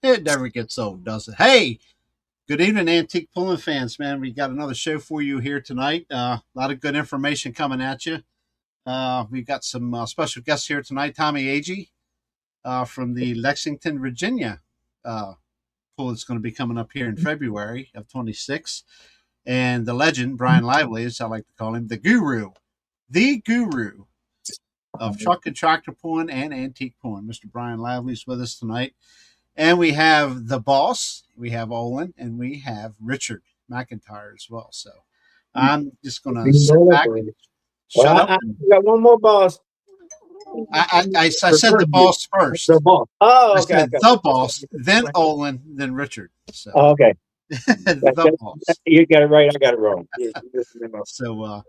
It never gets old, does it? Hey, good evening, Antique Pulling fans, man. We got another show for you here tonight. A lot of good information coming at you. We've got some special guests here tonight. Tommy Agee from the Lexington, Virginia pull that's going to be coming up here in February of 26. And the legend, Bryan Lively, as I like to call him, the guru of truck and tractor pulling and antique pulling. Mr. Bryan Lively is with us tonight. And we have the boss, we have Olan, and we have Richard McIntyre as well. So I'm just going to sit back, shut up. I got one more boss. I said the boss first. The boss. Oh, okay. I said the boss, then Olan, then Richard. So okay. The boss. You got it right. I got it wrong. So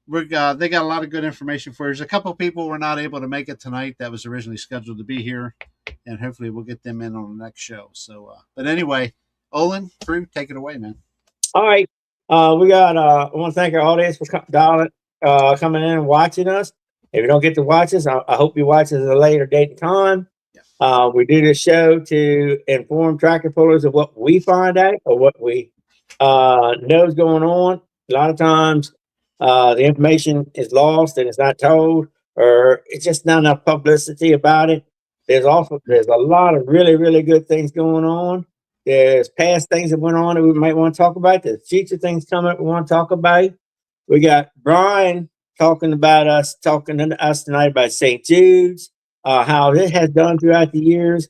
they got a lot of good information for you. There's a couple of people were not able to make it tonight that was originally scheduled to be here, and hopefully we'll get them in on the next show. So, but anyway, Olan, crew, take it away, man. All right. We got. I want to thank our audience for coming in and watching us. If you don't get to watch us, I hope you watch us at a later date and time. Yeah. We do this show to inform tractor pullers of what we find out or what we know is going on. A lot of times, the information is lost and it's not told, or it's just not enough publicity about it. There's a lot of really, really good things going on. There's past things that went on that we might want to talk about. There's future things coming up we want to talk about. We got Bryan talking to us tonight about St. Jude's, how it has done throughout the years.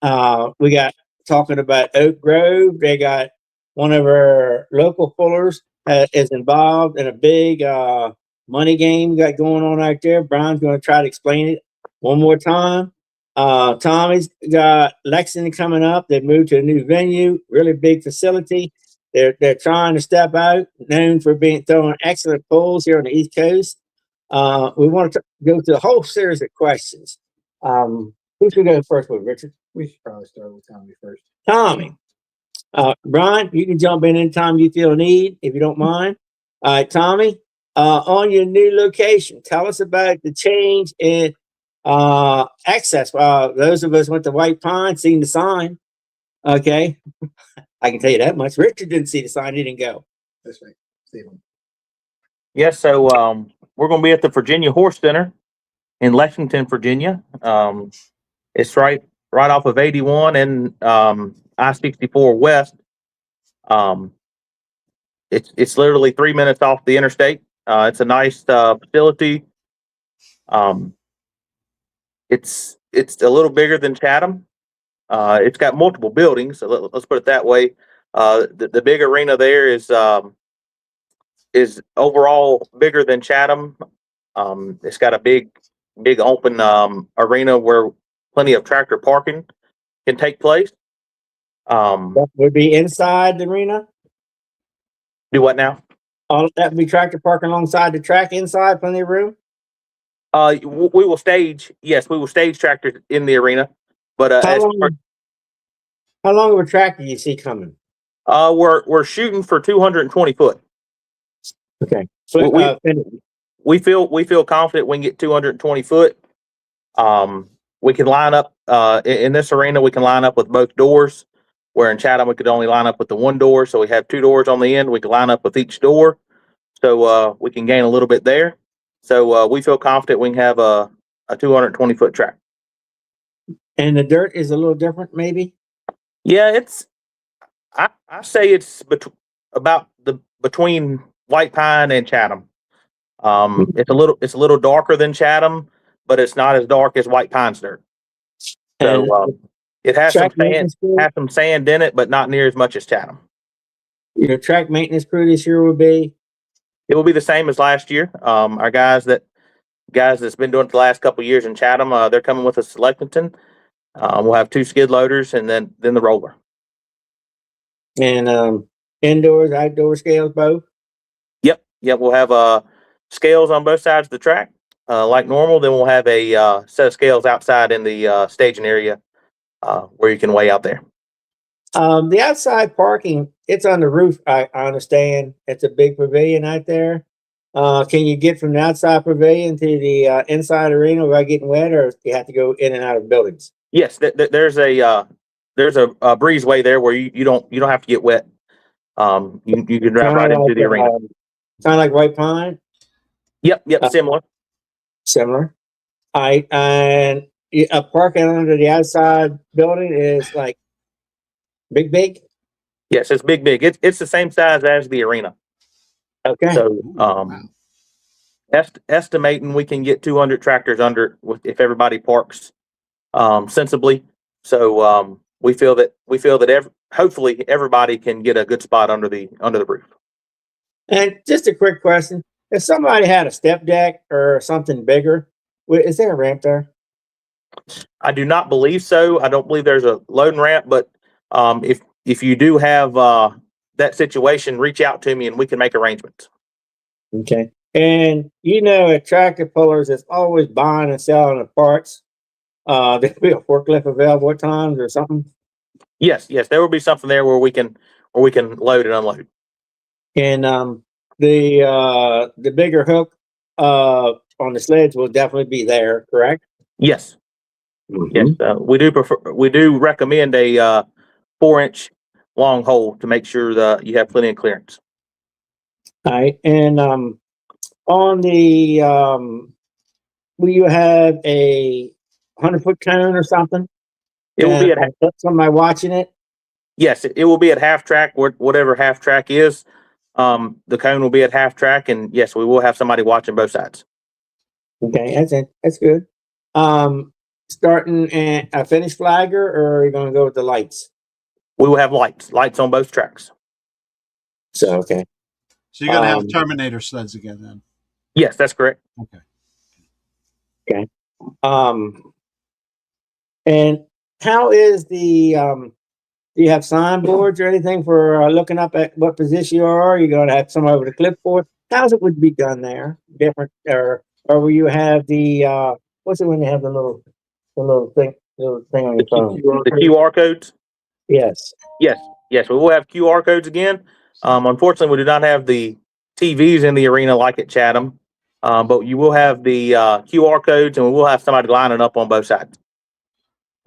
We got talking about Oak Grove. They got one of our local pullers is involved in a big money game we got going on out there. Bryan's going to try to explain it one more time. Tommy's got Lexington coming up. They moved to a new venue, really big facility. They're trying to step out, known for throwing excellent pulls here on the East Coast. We want to go through a whole series of questions. Who should go first with, Richard? We should probably start with Tommy first. Tommy. Bryan, you can jump in anytime you feel a need, if you don't mind. All right, Tommy, on your new location, tell us about the change in access. Those of us went to White Pine, seen the sign. Okay. I can tell you that much. Richard didn't see the sign. He didn't go. That's right. Stephen. Yes, so we're going to be at the Virginia Horse Center in Lexington, Virginia. It's right off of 81 and I-64 West. It's literally 3 minutes off the interstate. It's a nice facility. It's a little bigger than Chatham. It's got multiple buildings, so let's put it that way. The big arena there is overall bigger than Chatham. It's got a big open arena where plenty of tractor parking can take place. That would be inside the arena. Do what now? All that would be tractor parking alongside the track inside, plenty of room. We will stage tractors in the arena, but how long of a tractor do you see coming? We're shooting for 220 foot. Okay. So we feel confident we can get 220 foot. We can line up in this arena. We can line up with both doors. Where in Chatham we could only line up with the one door, so we have two doors on the end. We can line up with each door, so we can gain a little bit there. So we feel confident we can have a 220 foot track. And the dirt is a little different, maybe. Yeah, I say it's about between White Pine and Chatham. It's a little darker than Chatham, but it's not as dark as White Pine's dirt. So it has some sand in it, but not near as much as Chatham. Your track maintenance crew this year will be? It will be the same as last year. Our guys that's been doing it the last couple of years in Chatham, they're coming with us to Lexington. We'll have 2 skid loaders and then the roller. And indoors, outdoor scales, both? Yep. We'll have scales on both sides of the track, like normal. Then we'll have a set of scales outside in the staging area where you can weigh out there. The outside parking, it's on the roof. I understand it's a big pavilion out there. Can you get from the outside pavilion to the inside arena without getting wet, or you have to go in and out of buildings? Yes, there's a there's a breezeway there where you don't have to get wet. You can drive right into the arena. Kind of like White Pine. Yep, similar. Similar. And a parking under the outside building is like big. Yes, it's big. It's the same size as the arena. Okay. So, estimating we can get 200 tractors under if everybody parks sensibly. So we feel that hopefully everybody can get a good spot under the roof. And just a quick question: if somebody had a step deck or something bigger, is there a ramp there? I do not believe so. I don't believe there's a loading ramp, but if you do have that situation, reach out to me and we can make arrangements. Okay. And at tractor pullers, it's always buying and selling the parts. There'll be a forklift available at times or something. Yes, there will be something there where we can load and unload. And the bigger hook on the sleds will definitely be there, correct? Yes. Mm-hmm. Yes, we do recommend a 4-inch long hole to make sure that you have plenty of clearance. All right. And on the will you have a 100-foot cone or something? It will be at somebody watching it. Yes, it will be at half track, whatever half track is. The cone will be at half track, and yes, we will have somebody watching both sides. Okay, that's it. That's good. Starting at a finished flagger, or are you going to go with the lights? We will have lights on both tracks. So okay. So you're going to have Terminator sleds again then? Yes, that's correct. Okay. And how is the do you have signboards or anything for looking up at what position you are? You're going to have somebody with a clipboard. How's it would be done there? Different, or will you have the what's it when you have the little thing on your phone? The QR codes. Yes. Yes. We will have QR codes again. Unfortunately, we do not have the TVs in the arena like at Chatham, but you will have the QR codes, and we will have somebody lining up on both sides.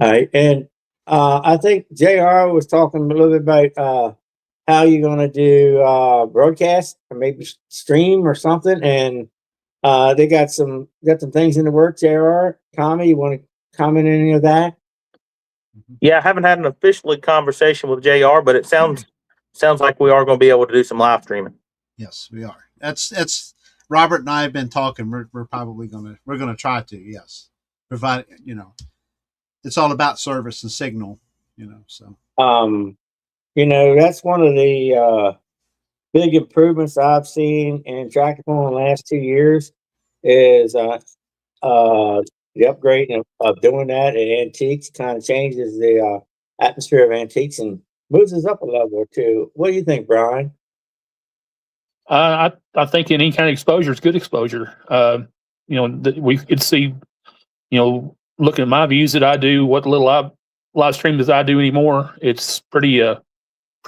All right, and I think JR was talking a little bit about how you're going to do broadcast or maybe stream or something, and they got some things in the works. JR, Tommy, you want to comment on any of that? Yeah, I haven't had an official conversation with JR, but it sounds like we are going to be able to do some live streaming. Yes, we are. That's Robert and I have been talking. We're probably going to try to. Yes, provide. It's all about service and signal. So. That's one of the big improvements I've seen in tractor pulling in the last 2 years is the upgrade of doing that at Antiques. Kind of changes the atmosphere of Antiques and moves us up a level or two. What do you think, Bryan? I think any kind of exposure is good exposure. We could see, looking at my views that I do, what little live stream as I do anymore, it's pretty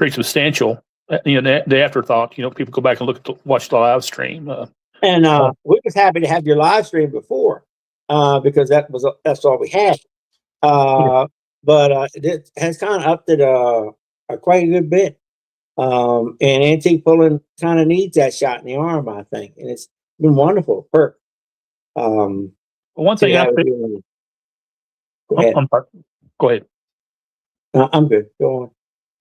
substantial. The afterthought, people go back and watch the live stream. And we was happy to have your live stream before, because that's all we had. But it has kind of upped it quite a good bit. And antique pulling kind of needs that shot in the arm, I think, and it's been wonderful. Perk. One thing Go ahead. Go ahead. I'm good. Go on.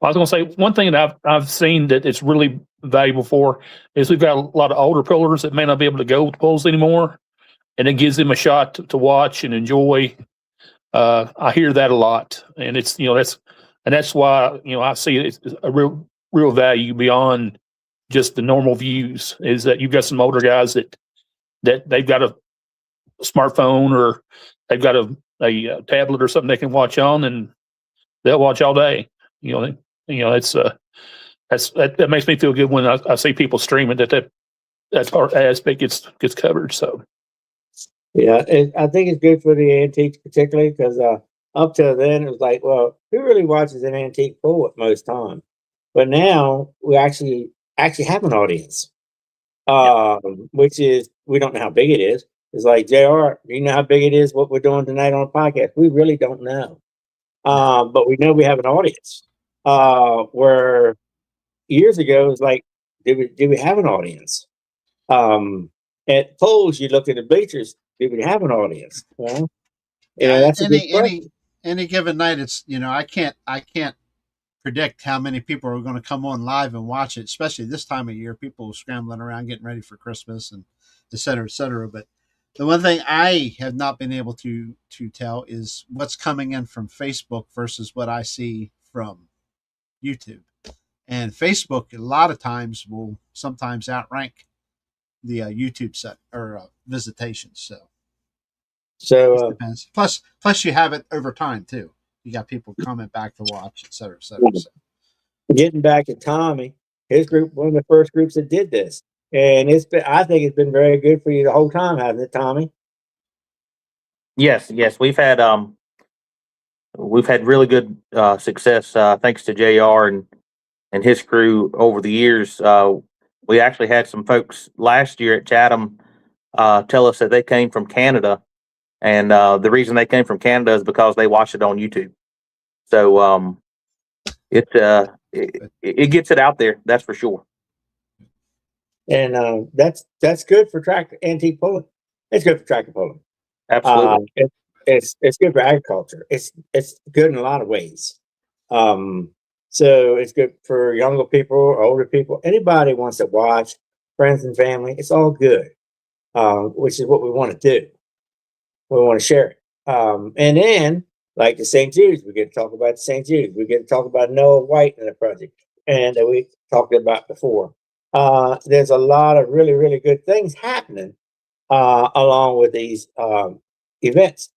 I was going to say one thing that I've seen that it's really valuable for is we've got a lot of older pullers that may not be able to go with pulls anymore, and it gives them a shot to watch and enjoy. I hear that a lot, and it's that's why I see it's a real value beyond just the normal views. Is that you've got some older guys that they've got a smartphone or they've got a tablet or something they can watch on, and they'll watch all day. That makes me feel good when I see people streaming that part aspect gets covered. So yeah, I think it's good for the antiques, particularly because up till then it was like, well, who really watches an antique pull at most time? But now we actually have an audience, which is, we don't know how big it is. It's like, JR, do you know how big it is? What we're doing tonight on the podcast, we really don't know. But we know we have an audience. Where years ago it was like, did we have an audience? At polls, you look at the bleachers, did we have an audience? Well, that's a good question. Any given night, it's I can't predict how many people are going to come on live and watch it, especially this time of year. People are scrambling around getting ready for Christmas and et cetera, et cetera. But the one thing I have not been able to tell is what's coming in from Facebook versus what I see from YouTube. And Facebook a lot of times will sometimes outrank the YouTube set or visitations. So depends. Plus you have it over time too. You got people coming back to watch, et cetera, et cetera. So. Getting back to Tommy, his group, one of the first groups that did this, and I think it's been very good for you the whole time, hasn't it, Tommy? Yes, we've had really good success thanks to JR and his crew over the years. We actually had some folks last year at Chatham tell us that they came from Canada, and the reason they came from Canada is because they watched it on YouTube. So it gets it out there, that's for sure. And that's good for antique pulling. It's good for tractor pulling. Absolutely. It's good for agriculture. It's good in a lot of ways. So it's good for younger people or older people. Anybody wants to watch, friends and family, it's all good. Which is what we want to do. We want to share it. And then, like the St. Jude's, we get to talk about the St. Jude's. We get to talk about Noah White in the project, and that we talked about before. There's a lot of really, really good things happening along with these events.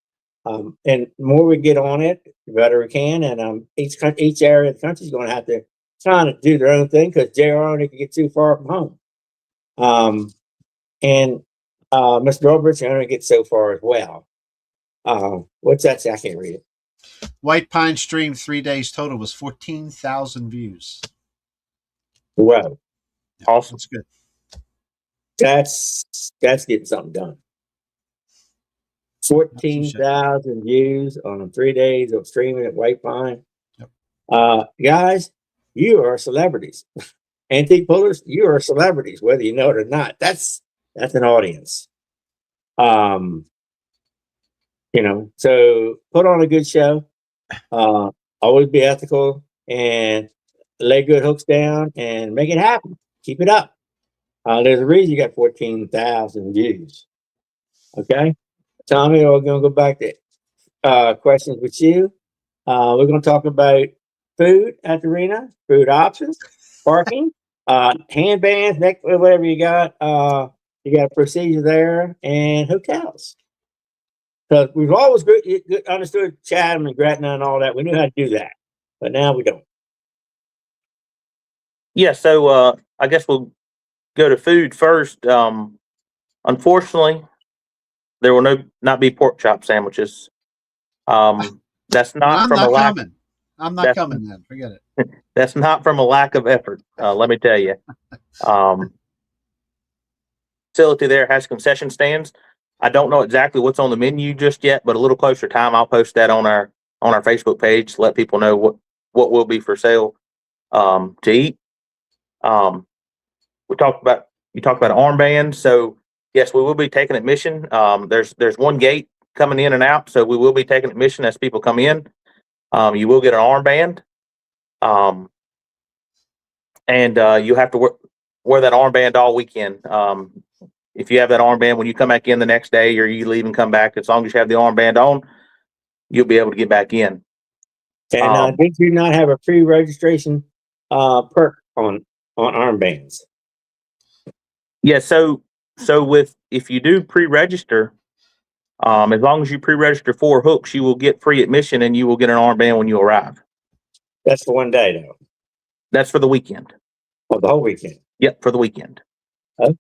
And the more we get on it, the better we can. And each area of the country is going to have to try to do their own thing because JR only can get too far from home. And Mr. Roberts, you're going to get so far as well. What's that say? I can't read it. White Pine Stream 3 days total was 14,000 views. Wow. Awesome. That's good. That's getting something done. 14,000 views on 3 days of streaming at White Pine. Yep. Guys, you are celebrities. Antique pullers, you are celebrities, whether you know it or not. That's an audience. So put on a good show. Always be ethical and lay good hooks down and make it happen. Keep it up. There's a reason you got 14,000 views. Okay, Tommy, we're going to go back to questions with you. We're going to talk about food at the arena, food options, parking, hand bands, whatever you got. You got a procedure there, and hotels. Because we've always understood Chatham and Gretna and all that. We knew how to do that, but now we don't. Yeah, so I guess we'll go to food first. Unfortunately, there will not be pork chop sandwiches. That's not from a lack. I'm not coming then. Forget it. That's not from a lack of effort. Let me tell you. Facility there has concession stands. I don't know exactly what's on the menu just yet, but a little closer time, I'll post that on our Facebook page to let people know what will be for sale to eat. You talked about armbands, so yes, we will be taking admission. There's one gate coming in and out, so we will be taking admission as people come in. You will get an armband, and you have to wear that armband all weekend. If you have that armband when you come back in the next day, or you leave and come back, as long as you have the armband on, you'll be able to get back in. And did you not have a pre-registration perk on armbands? Yeah, so if you do pre-register, as long as you pre-register 4 hooks, you will get free admission, and you will get an armband when you arrive. That's for one day, though. That's for the weekend. Oh, the whole weekend. Yep, for the weekend. Oh.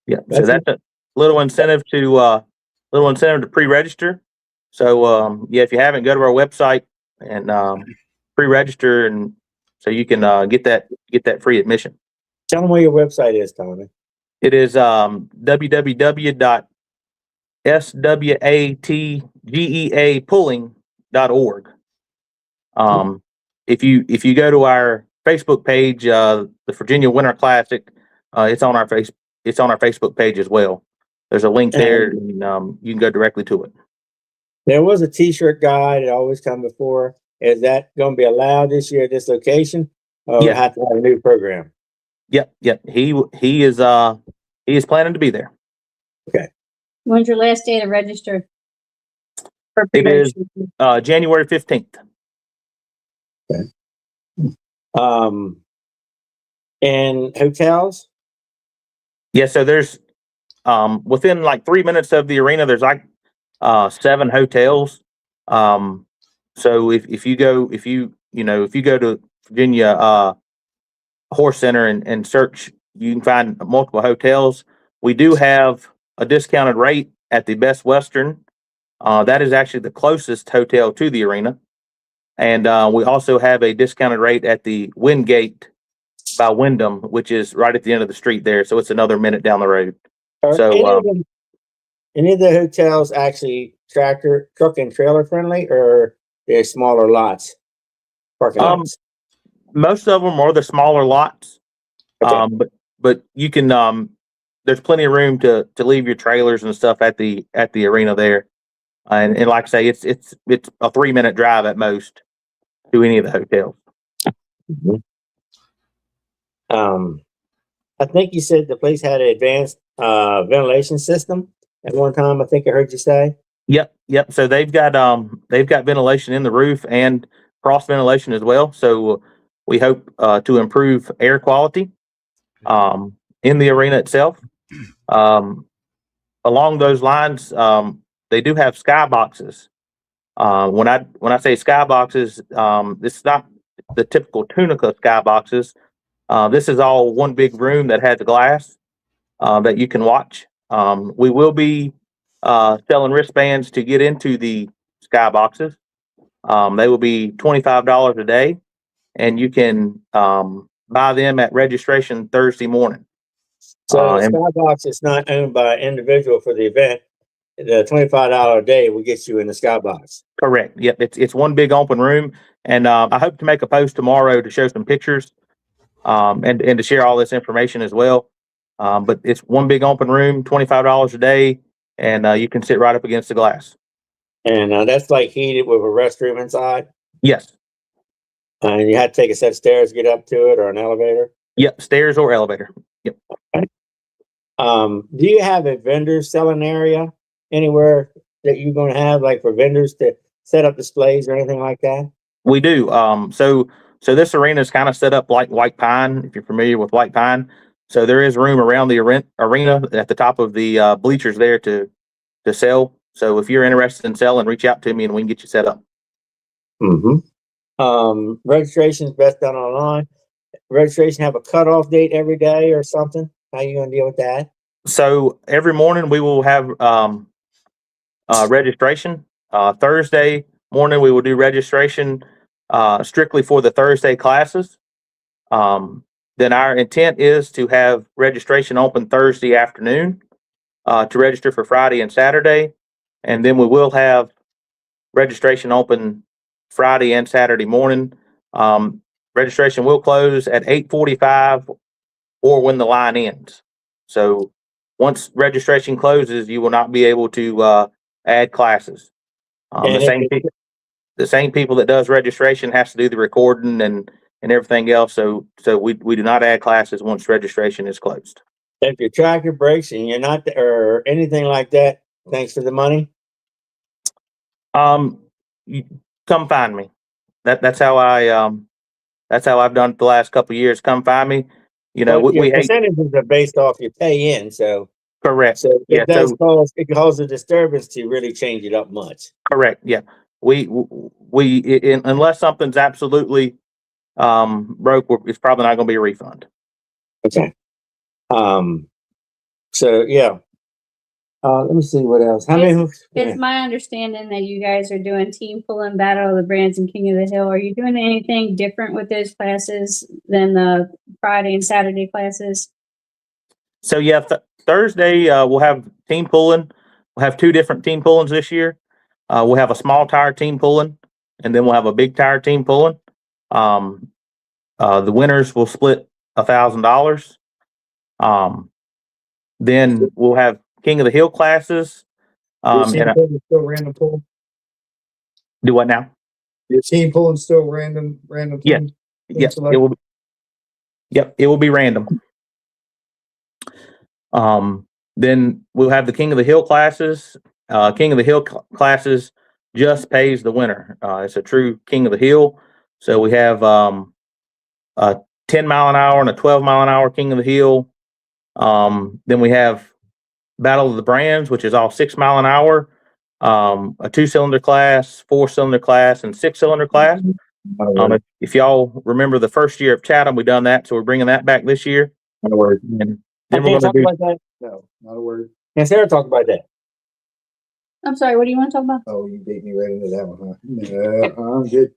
Yeah, so that's a little incentive to pre-register. So if you haven't, go to our website and pre-register, and so you can get that free admission. Tell them where your website is, Tommy. It is www.swatgeapulling.org. If you go to our Facebook page, the Virginia Winter Classic, it's on our Facebook page as well. There's a link there, and you can go directly to it. There was a T-shirt guy that always come before. Is that going to be allowed this year at this location? Or Yeah. have to have a new program? Yep. He is planning to be there. When's your last day to register? For It is promotion? January 15th. And hotels? Yeah, so there's within like 3 minutes of the arena, there's like 7 hotels. So if you go to Virginia Horse Center and search, you can find multiple hotels. We do have a discounted rate at the Best Western. That is actually the closest hotel to the arena. And we also have a discounted rate at the Wingate by Wyndham, which is right at the end of the street there. So it's another minute down the road. Are So, any of the hotels actually truck and trailer friendly, or they're smaller lots? Parking lots? Most of them are the smaller lots. Okay. But you can there's plenty of room to leave your trailers and stuff at the arena there. And like I say, it's a 3-minute drive at most to any of the hotels. I think you said the place had an advanced ventilation system at one time. I think I heard you say. Yep. So they've got ventilation in the roof and cross ventilation as well. So we hope to improve air quality in the arena itself. Along those lines, they do have sky boxes. When I say sky boxes, this is not the typical Tunica sky boxes. This is all one big room that has glass that you can watch. We will be selling wristbands to get into the sky boxes. They will be $25 a day, and you can buy them at registration Thursday morning. So the skybox is not owned by an individual for the event. The $25 a day will get you in the skybox. Correct. Yep. It's one big open room, and I hope to make a post tomorrow to show some pictures and to share all this information as well. But it's one big open room, $25 a day, and you can sit right up against the glass. And that's like heated with a restroom inside. Yes. And you had to take a set of stairs to get up to it, or an elevator. Yep. Stairs or elevator. Yep. Okay. Do you have a vendor selling area anywhere that you're going to have, like for vendors to set up displays or anything like that? We do. So this arena is kind of set up like White Pine, if you're familiar with White Pine. So there is room around the arena at the top of the bleachers there to sell. So if you're interested in selling, reach out to me and we can get you set up. Registration is best done online. Registration have a cutoff date every day or something? How are you going to deal with that? So every morning we will have registration. Thursday morning we will do registration strictly for the Thursday classes. Then our intent is to have registration open Thursday afternoon to register for Friday and Saturday. And then we will have registration open Friday and Saturday morning. Registration will close at 8:45 or when the line ends. So once registration closes, you will not be able to add classes. The same people that does registration has to do the recording and everything else. So we do not add classes once registration is closed. If your tractor breaks and you're not or anything like that, thanks for the money. You come find me. That's how I've done it the last couple of years. Come find me. You know, Well, we hate. percentages are based off your pay in, so Correct. So it does cause a disturbance to really change it up much. Correct. Yeah. We unless something's absolutely broke, it's probably not going to be a refund. Okay. So yeah. Let me see what else. How many? It's my understanding that you guys are doing team pulling Battle of the Brands and King of the Hill. Are you doing anything different with those classes than the Friday and Saturday classes? So yeah, Thursday we'll have team pulling. We'll have 2 different team pullings this year. We'll have a small tire team pulling, and then we'll have a big tire team pulling. The winners will split $1,000. Then we'll have King of the Hill classes. Your And team pulling still random pull? do what now? Your team pulling still random Yeah. team? Yes, select? it will. Yep, it will be random. Then we'll have the King of the Hill classes. King of the Hill classes just pays the winner. It's a true King of the Hill. So we have a 10 mile an hour and a 12 mile an hour King of the Hill. Then we have Battle of the Brands, which is all 6 mile an hour, a 2-cylinder class, 4-cylinder class, and 6-cylinder class. If y'all remember the first year of Chatham, we done that, so we're bringing that back this year. Not a word. And I then we're can't going talk to do. about that. No, not a word. Can Sarah talk about that? I'm sorry, what do you want to talk about? Oh, you beat me right into that one, huh? Yeah, I'm good.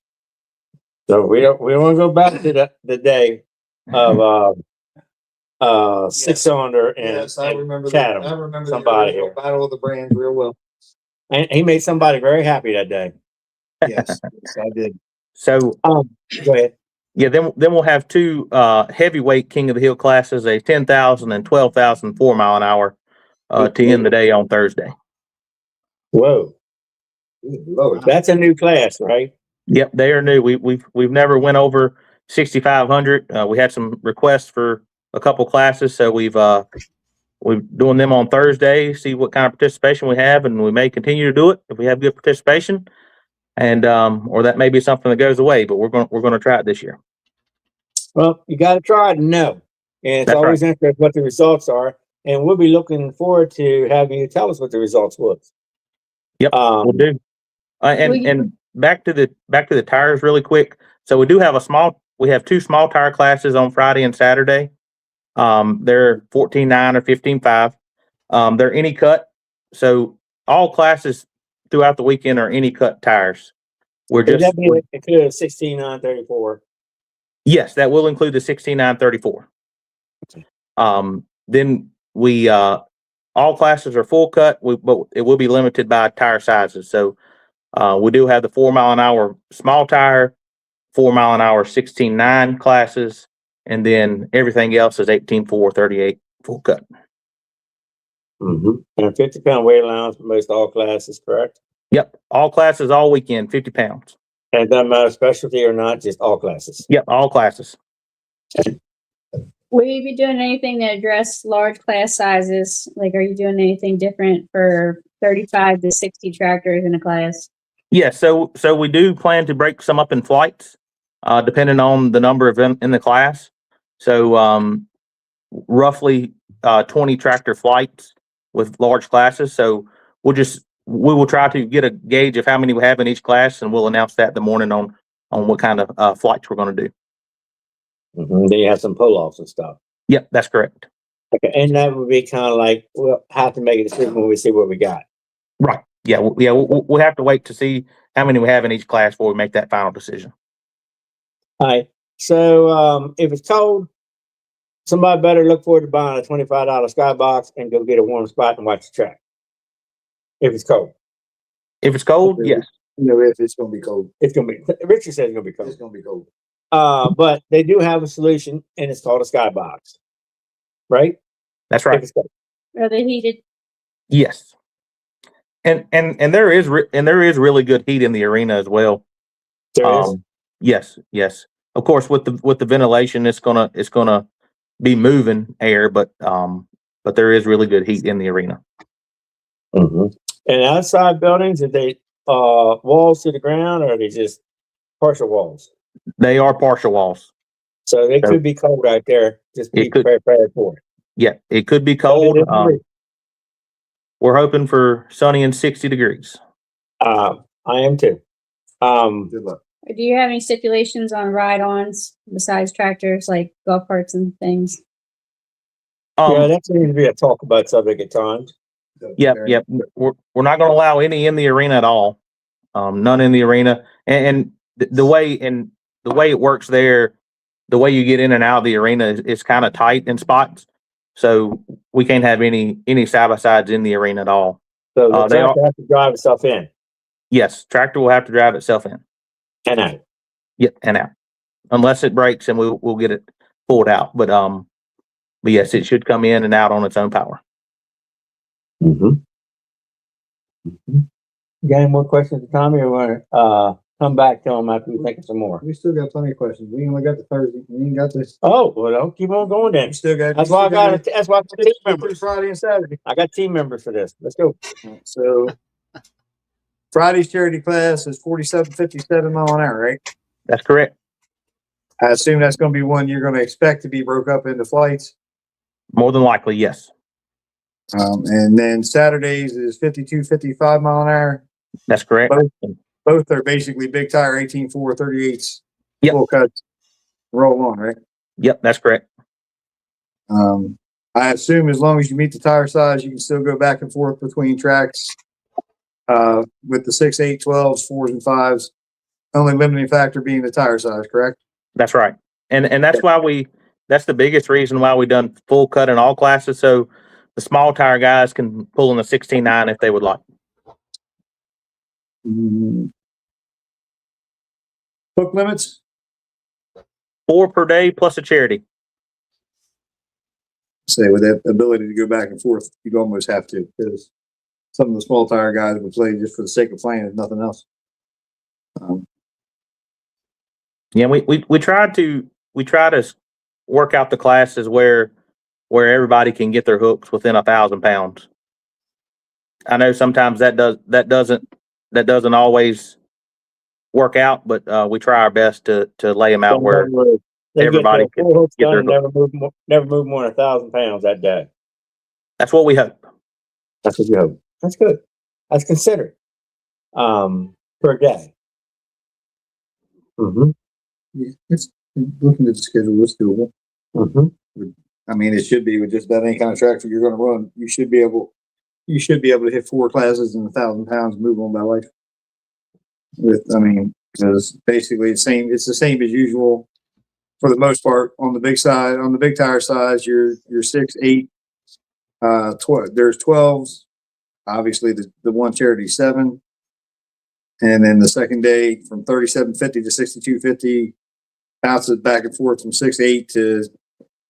So we don't want to go back to the day of 6-cylinder and, Yes, I remember Chatham. that. I remember somebody the here. Battle of the Brands real well. And he made somebody very happy that day. Yes, yes, I did. So Go ahead. yeah, then we'll have 2 heavyweight King of the Hill classes, a 10,000 and 12,000 4 mile an hour to end the day on Thursday. Whoa, Good Lord. that's a new class, right? Yep, they are new. We've never went over 6,500. We had some requests for a couple classes, so we've doing them on Thursday. See what kind of participation we have, and we may continue to do it if we have good participation, and or that may be something that goes away. But we're going to try it this year. Well, you got to try it and know. And it's That's always interesting what the results are. And we'll be looking forward to having you tell us what the results was. Yep, we'll do. And back to the tires really quick. So we do have we have 2 small tire classes on Friday and Saturday. They're 14.9 or 15.5. They're any cut. So all classes throughout the weekend are any cut tires. Does that mean it include 16.934? Yes, that will include the 16.934. Then we all classes are full cut, but it will be limited by tire sizes. So we do have the 4 mile an hour small tire, 4 mile an hour 16.9 classes, and then everything else is 18.4, 38 full cut. Mm-hmm. And 50-pound weight allowance for most all classes, correct? Yep, all classes all weekend, 50 pounds. And it doesn't matter specialty or not, just all classes. Yep, all classes. Will you be doing anything to address large class sizes? Like, are you doing anything different for 35 to 60 tractors in a class? Yeah, so we do plan to break some up in flights, depending on the number of them in the class. So roughly 20 tractor flights with large classes. So we will try to get a gauge of how many we have in each class, and we'll announce that the morning on what kind of flights we're going to do. Mm-hmm. Then you have some pull-offs and stuff. Yep, that's correct. Okay, and that would be kind of like we'll have to make a decision when we see what we got. Right. Yeah. We'll have to wait to see how many we have in each class before we make that final decision. All right. So if it's cold, somebody better look forward to buying a $25 skybox and go get a warm spot and watch the track. If it's cold. If it's cold, Okay. yes. You know, if it's gonna be cold, It's gonna be Richard says it's gonna be it's cold. gonna be cold. But they do have a solution and it's called a skybox. Right? That's If right. it's cold. Are they heated? Yes. And there is really good heat in the arena as well. There is. Yes. Of course, with the ventilation, it's gonna be moving air, but there is really good heat in the arena. Mm-hmm. And outside buildings, are they walls to the ground or are they just partial walls? They are partial walls. So they could be cold out there. Just be It could. prepared for it. Yeah, it could be cold. We're hoping for sunny and 60 degrees. I am too. Good luck. Or do you have any stipulations on ride-ons besides tractors, like golf carts and things? Yeah, that seems to be a talk about subject at times. Yep. We're not going to allow any in the arena at all. None in the arena. And the way it works there, the way you get in and out of the arena is kind of tight in spots. So we can't have any side by sides in the arena at all. So the tractor has to drive itself in. Yes, tractor will have to drive itself in. And out. Yep, and out. Unless it breaks, and we'll get it pulled out. But yes, it should come in and out on its own power. Mm-hmm. Mm-hmm. You got any more questions for Tommy, or want to come back to him after we think of some more? We still got plenty of questions. We only got the Thursday. We ain't got this. Oh, well, don't keep on going then. We still got. That's why I got. That's why I got team members. Friday and Saturday. I got team members for this. Let's go. So Friday's charity class is 47.57 mile an hour, right? That's correct. I assume that's going to be one you're going to expect to be broke up into flights. More than likely, yes. And then Saturdays is 52.55 mile an hour. That's correct. Both are basically big tire 18.4 38s. Yep. Full cuts. Roll on, right? Yep, that's correct. I assume as long as you meet the tire size, you can still go back and forth between tracks. With the 6, 8, 12s, 4s, and 5s. Only limiting factor being the tire size, correct? That's right. And that's why that's the biggest reason why we done full cut in all classes. So the small tire guys can pull in the 16.9 if they would like. Book limits? 4 per day plus a charity. Say with that ability to go back and forth, you'd almost have to, because some of the small tire guys would play just for the sake of playing and nothing else. Yeah, we try to work out the classes where everybody can get their hooks within 1,000 pounds. I know sometimes that doesn't always work out, but we try our best to lay them out where everybody can get their hooks. Never move more than 1,000 pounds that day. That's what we hope. That's what you hope. That's good. That's considered per day. Mm-hmm. Yeah, it's looking at the schedule, it's doable. Mm-hmm. I mean, it should be with just about any kind of tractor you're going to run. You should be able to hit 4 classes in 1,000 pounds, move on by life. Because basically it's the same as usual for the most part on the big side. On the big tire size, you're 6, 8, 12. There's 12s. Obviously, the one charity 7, and then the second day from 37.50 to 62.50, bounces back and forth from 6.8 to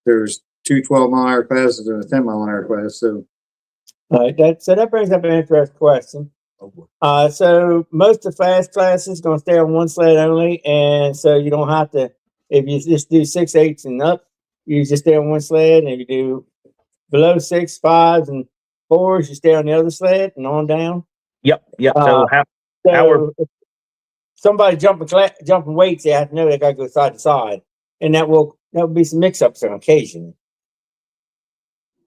there's 2 12-mile-an-hour classes and a 10-mile-an-hour class. So, all right, that brings up an interesting question. So most of the fast classes going to stay on one sled only, and so you don't have to. If you just do 6, 8s and up, you just stay on one sled, and if you do below 6, 5s, and 4s, you stay on the other sled and on down. Yep. So if somebody jumping weights, they have to know they got to go side to side, and that will be some mix-ups on occasion.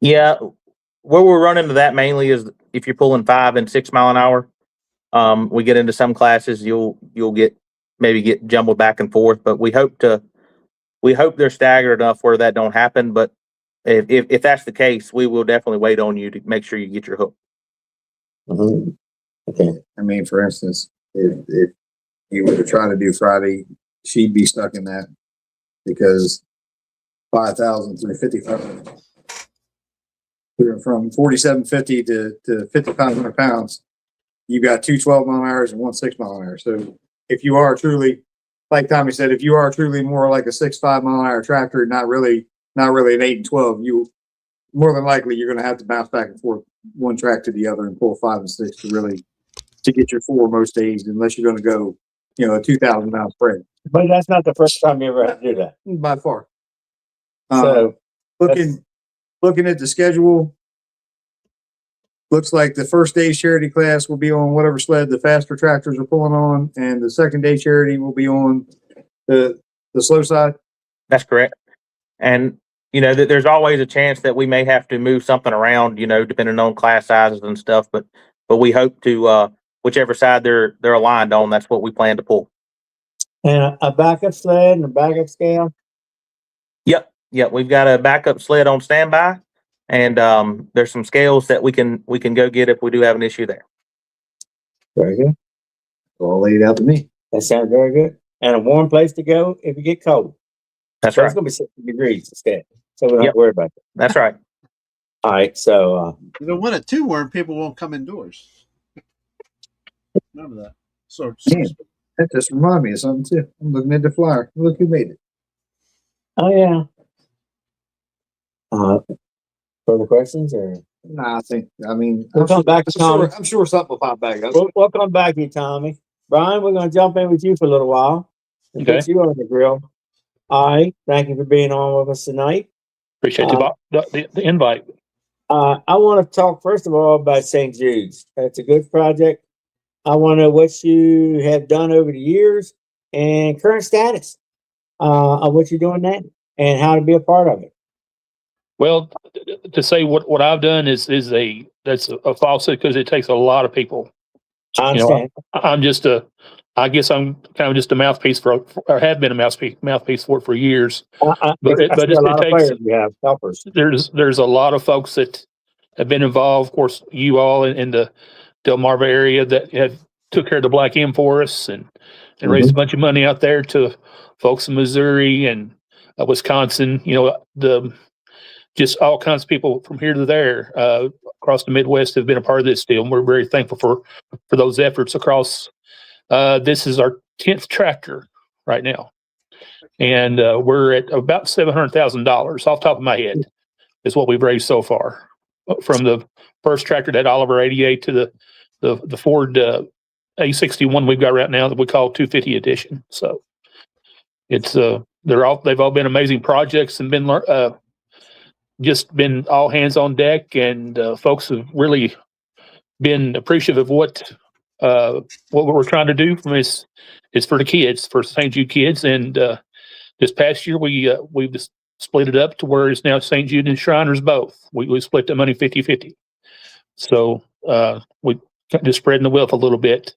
Yeah, where we're running into that mainly is if you're pulling 5 and 6 mile an hour. We get into some classes, you'll get jumbled back and forth, but we hope they're staggered enough where that don't happen. But if that's the case, we will definitely wait on you to make sure you get your hook. Mm-hmm. Okay. I mean, for instance, if you were to try to do Friday, she'd be stuck in that because 5,000 through 55. From 47.50 to 5,500 pounds, you've got 2 12-mile-an-hours and 1 6-mile-an-hour. So if you are truly, like Tommy said, if you are truly more like a 6 5-mile-an-hour tractor, not really an 8 and 12, you more than likely you're going to have to bounce back and forth one track to the other and pull 5 and 6 to get your 4 most days, unless you're going to go, a 2,000 mile spread. But that's not the first time you ever had to do that. By far. So looking at the schedule, looks like the first day's charity class will be on whatever sled the faster tractors are pulling on, and the second day charity will be on the slow side. That's correct. And there's always a chance that we may have to move something around, depending on class sizes and stuff. But we hope to whichever side they're aligned on, that's what we plan to pull. And a backup sled and a backup scale. Yep. We've got a backup sled on standby, and there's some scales that we can go get if we do have an issue there. Very good. All laid out to me. That sounds very good. And a warm place to go if you get cold. That's so right. It's going to be 60 degrees instead, so we don't have to worry about that. That's right. All right. So when it's too warm, people won't come indoors. Remember that. So That just reminded me of something too. I'm looking at the flyer. Look who made it. Oh, yeah. Further questions or? Nah, I mean, We'll come back to Tommy. I'm sure something will pop back up. We'll come back to you, Tommy. Brian, we're going to jump in with you for a little while and Okay. put you on the grill. All right. Thank you for being on with us tonight. Appreciate the invite. I want to talk first of all about St. Jude's. It's a good project. I want to know what you have done over the years and current status of what you're doing now and how to be a part of it. Well, to say what I've done that's a falsehood because it takes a lot of people. I understand. I guess I'm kind of just a mouthpiece or have been a mouthpiece for it for years. But it takes. We have helpers. There's a lot of folks that have been involved. Of course, you all in the Delmarva area that had took care of the Black M for us and raised a bunch of money out there to folks in Missouri and Wisconsin. Just all kinds of people from here to there across the Midwest have been a part of this deal. And we're very thankful for those efforts across. This is our 10th tractor right now. And we're at about $700,000 off the top of my head is what we've raised so far. From the first tractor, that Oliver 88, to the Ford A61 we've got right now that we call 250 edition. So it's they've all been amazing projects and been just been all hands on deck, and folks have really been appreciative of what we're trying to do from this is for the kids, for St. Jude kids. And this past year we've just split it up to where it's now St. Jude and Shriners both. We split the money 50-50. So we just spreading the wealth a little bit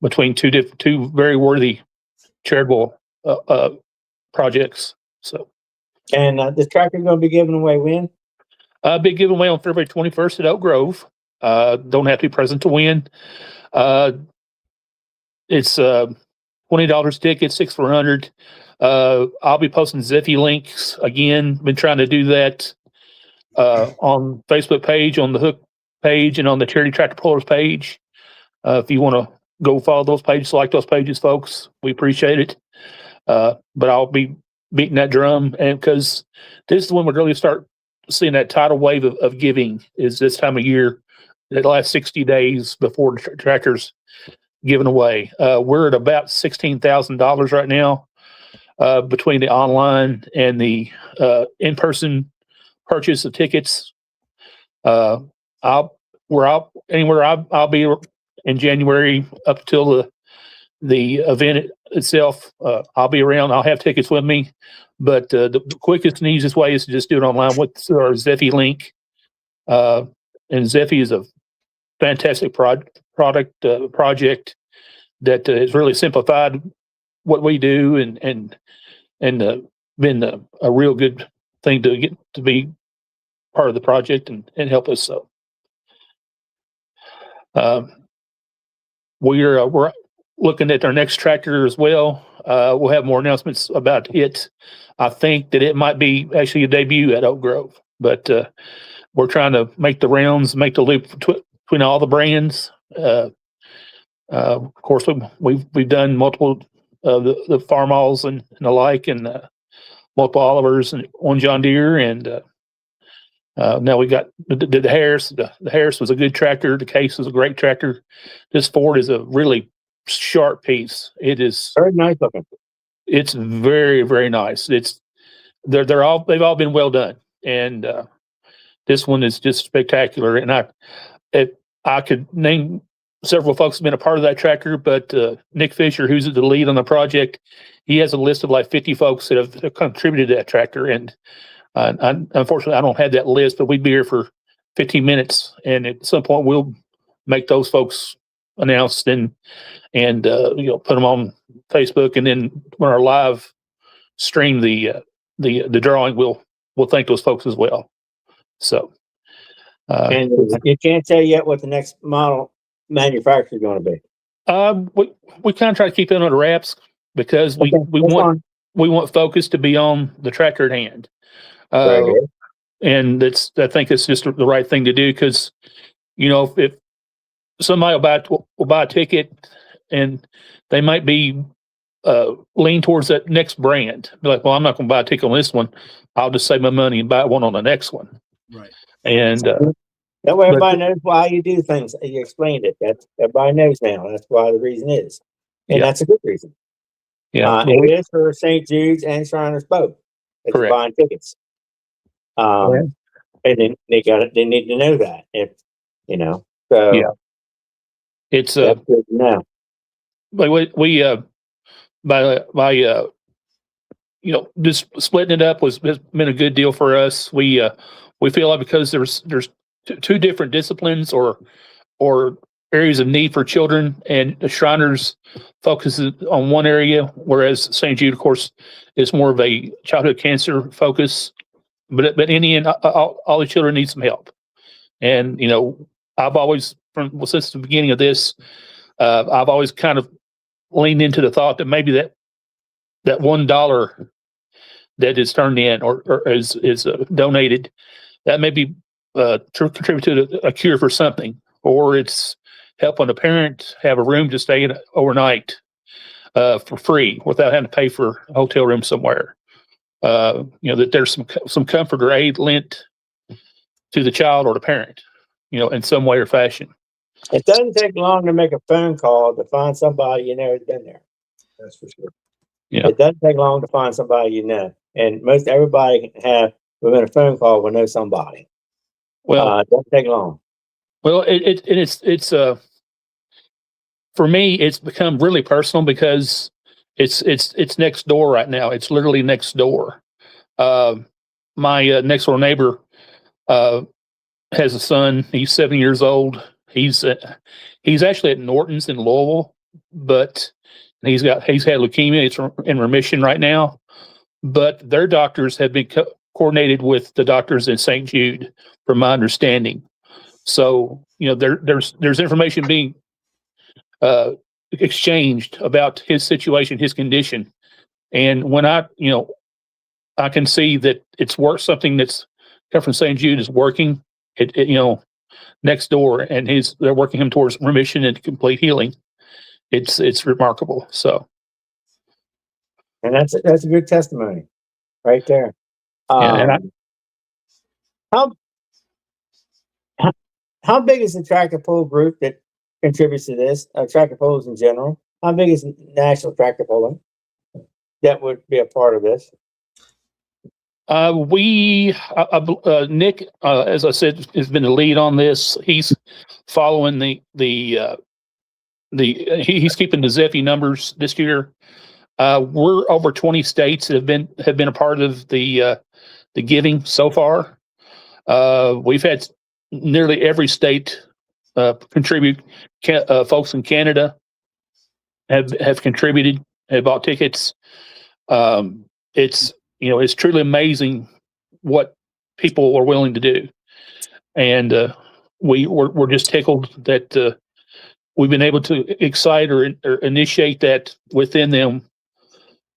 between two very worthy charitable projects. So. And the tractor going to be given away when? Be given away on February 21st at Oak Grove. Don't have to be present to win. It's $20 ticket, 6 for 100. I'll be posting Zeffy links again. Been trying to do that on Facebook page, on the Hook page, and on the Charity Tractor Pullers page. If you want to go follow those pages, like those pages, folks, we appreciate it. But I'll be beating that drum, and because this is when we really start seeing that tidal wave of giving is this time of year, the last 60 days before the tractors given away. We're at about $16,000 right now between the online and the in-person purchase of tickets. I'll be in January up till the event itself. I'll be around. I'll have tickets with me, but the quickest and easiest way is to just do it online with our Zeffy link. And Zeffy is a fantastic project that has really simplified what we do and been a real good thing to get to be part of the project and help us. So we're looking at our next tractor as well. We'll have more announcements about it. I think that it might be actually a debut at Oak Grove, but we're trying to make the rounds, make the loop between all the brands. Of course, we've done multiple the Farmalls and the like, and multiple Olivers and one John Deere, and now we got the Harris. The Harris was a good tractor. The Case was a great tractor. This Ford is a really sharp piece. It is very nice looking. It's very, very nice. They've all been well done, and this one is just spectacular. And I could name several folks who've been a part of that tractor, but Nick Fisher, who's the lead on the project, he has a list of like 50 folks that have contributed to that tractor. And unfortunately, I don't have that list, but we'd be here for 15 minutes, and at some point we'll make those folks announced and put them on Facebook, and then when our live stream the drawing, we'll thank those folks as well. So, and you can't tell yet what the next model manufacturer is going to be. We kind of try to keep it under wraps because we want focus to be on the tractor at hand. And I think it's just the right thing to do, because if somebody will buy a ticket and they might be lean towards that next brand. Be like, well, I'm not going to buy a ticket on this one. I'll just save my money and buy one on the next one. Right. And that way everybody knows why you do things. You explained it. That's everybody knows now. That's why the reason is, and Yeah. that's a good reason. yeah, It is for St. Jude's and Shriners both. It's Correct. buying tickets. And then they need to know that, if you know. So Yeah. It's that's good to know. but we by just splitting it up has been a good deal for us. We feel like because there's two different disciplines or areas of need for children, and the Shriners focuses on one area, whereas St. Jude, of course, is more of a childhood cancer focus. But in the end, all the children need some help. And I've always, since the beginning of this, I've always kind of leaned into the thought that maybe that $1 that is turned in or is donated, that may be contribute to a cure for something, or it's helping a parent have a room to stay in overnight for free without having to pay for a hotel room somewhere. That there's some comfort or aid lent to the child or the parent, in some way or fashion. It doesn't take long to make a phone call to find somebody who's been there. That's for sure. Yeah. It doesn't take long to find somebody and most everybody can have within a phone call will know somebody. Well, it doesn't take long. Well, it's for me, it's become really personal because it's next door right now. It's literally next door. My next door neighbor has a son. He's 7 years old. He's actually at Norton's in Louisville, but he's had leukemia. It's in remission right now, but their doctors have been coordinated with the doctors in St. Jude, from my understanding. So there's information being exchanged about his situation, his condition, and when I can see that it's something that's come from St. Jude is working. It next door, and they're working him towards remission and complete healing. It's remarkable. So, and that's a good testimony, right there. How big is the tractor pull group that contributes to this? Tractor pulls in general. How big is National Tractor Pulling that would be a part of this? Nick, as I said, has been the lead on this. He's following he's keeping the Zeffy numbers this year. We're over 20 states that have been a part of the giving so far. We've had nearly every state contribute. Folks in Canada have contributed, have bought tickets. It's truly amazing what people are willing to do, and we're just tickled that we've been able to excite or initiate that within them.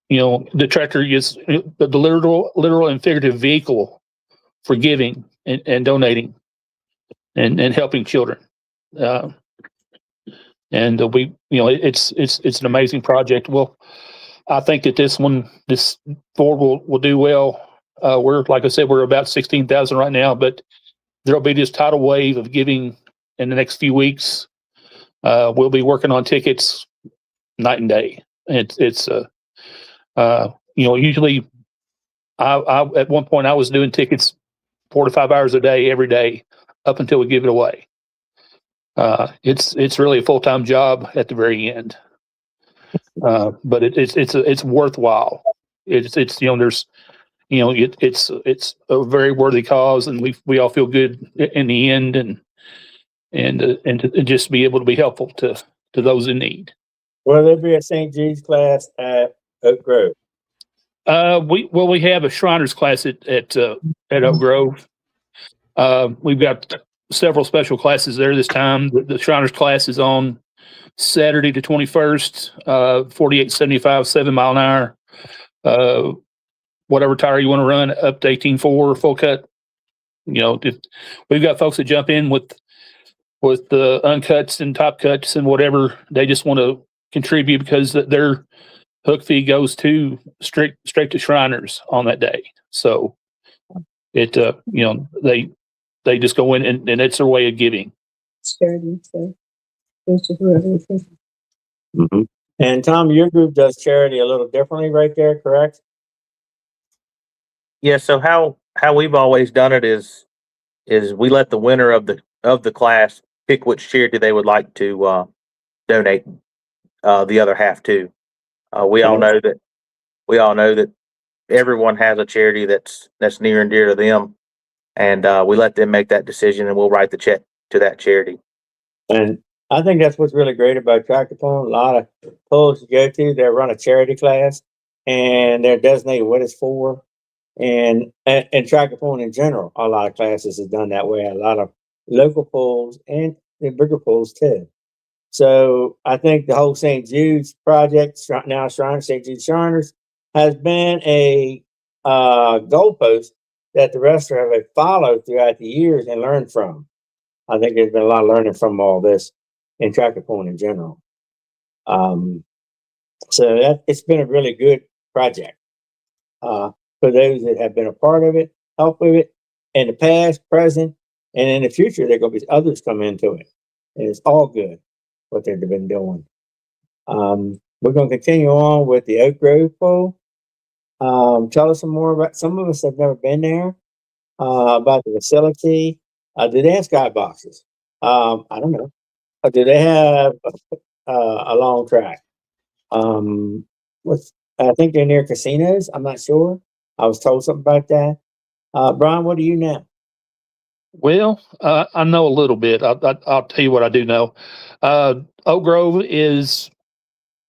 The tractor is the literal and figurative vehicle for giving and donating and helping children. It's an amazing project. Well, I think that this board will do well. Like I said, we're about 16,000 right now, but there'll be this tidal wave of giving in the next few weeks. We'll be working on tickets night and day. Usually I at one point I was doing tickets 4 to 5 hours a day, every day, up until we give it away. It's really a full-time job at the very end. But it's worthwhile. It's a very worthy cause, and we all feel good in the end, and to just be able to be helpful to those in need. Will there be a St. Jude's class at Oak Grove? We have a Shriners class at Oak Grove. We've got several special classes there this time. The Shriners class is on Saturday the 21st, 4875, 7 mile an hour. Whatever tire you want to run, up to 18.4, full cut. We've got folks that jump in with the uncuts and top cuts and whatever. They just want to contribute because their hook fee goes to straight to Shriners on that day. So it, they just go in and it's their way of giving. Charity, so goes to whoever it is. Mm-hmm. And Tom, your group does charity a little differently right there, correct? Yeah. So how we've always done it is we let the winner of the class pick which charity they would like to donate the other half to. We all know that everyone has a charity that's near and dear to them, and we let them make that decision, and we'll write the check to that charity. And I think that's what's really great about tractor pulling. A lot of pulls you go to, they run a charity class, and they're designated what it's for. And tractor pulling in general, a lot of classes is done that way. A lot of local pulls and the bigger pulls too. So I think the whole St. Jude's project, now St. Jude Shriners, has been a goalpost that the rest have followed throughout the years and learned from. I think there's been a lot of learning from all this in tractor pulling in general. So it's been a really good project for those that have been a part of it, help with it in the past, present, and in the future. There are going to be others come into it, and it's all good what they've been doing. We're going to continue on with the Oak Grove poll. Tell us some more about. Some of us have never been there. About the facility. Do they have skyboxes? I don't know. Do they have a long track? I think they're near casinos. I'm not sure. I was told something about that. Bryan, what do you know? Well, I know a little bit. I'll tell you what I do know. Oak Grove is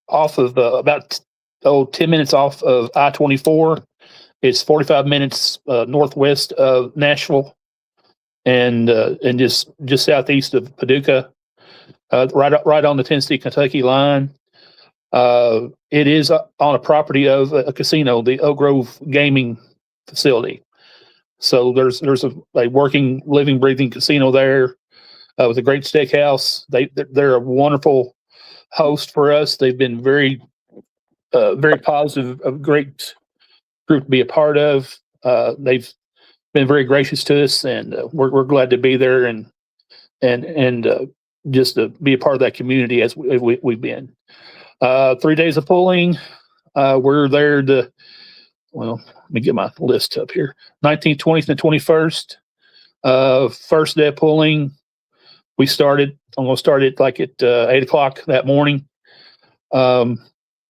off of about 10 minutes off of I-24. It's 45 minutes northwest of Nashville, and just southeast of Paducah, right on the Tennessee-Kentucky line. It is on a property of a casino, the Oak Grove Gaming Facility. So there's a working, living, breathing casino there with a great steakhouse. They're a wonderful host for us. They've been very positive, a great group to be a part of. They've been very gracious to us, and we're glad to be there and just to be a part of that community as we've been. 3 days of pulling. We're there let me get my list up here. 19th, 20th, and 21st. First day of pulling, I'm going to start it like at 8 o'clock that morning. And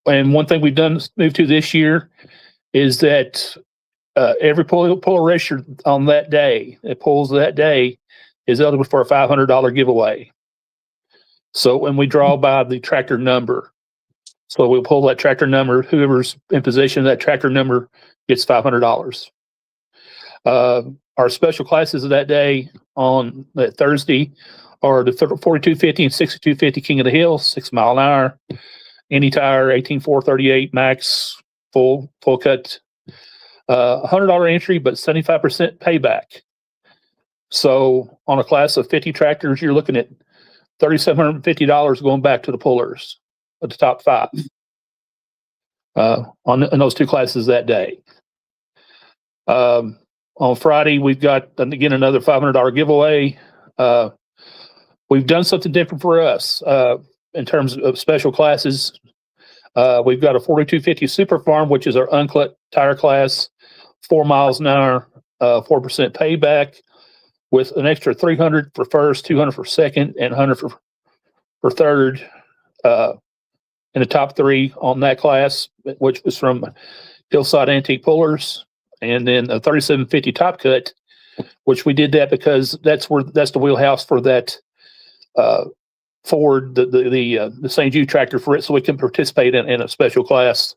one thing we've moved to this year is that every puller registered on that day, that pulls that day, is eligible for a $500 giveaway. So when we draw by the tractor number, so we'll pull that tractor number. Whoever's in possession of that tractor number gets $500. Our special classes of that day on that Thursday are the 4250 and 6250 King of the Hill, 6 mile an hour, any tire, 18438 max, full cut, $100 entry, but 75% payback. So on a class of 50 tractors, you're looking at $3,750 going back to the pullers at the top 5 on those 2 classes that day. On Friday, we've got, again, another $500 giveaway. We've done something different for us in terms of special classes. We've got a 4250 Super Farm, which is our uncut tire class, 4 miles an hour, 4% payback, with an extra 300 for first, 200 for second, and 100 for third. In the top 3 on that class, which was from Hillside Antique Pullers, and then a 3750 Top Cut, which we did that because that's the wheelhouse for that Ford, the St. Jude tractor for it, so we can participate in a special class.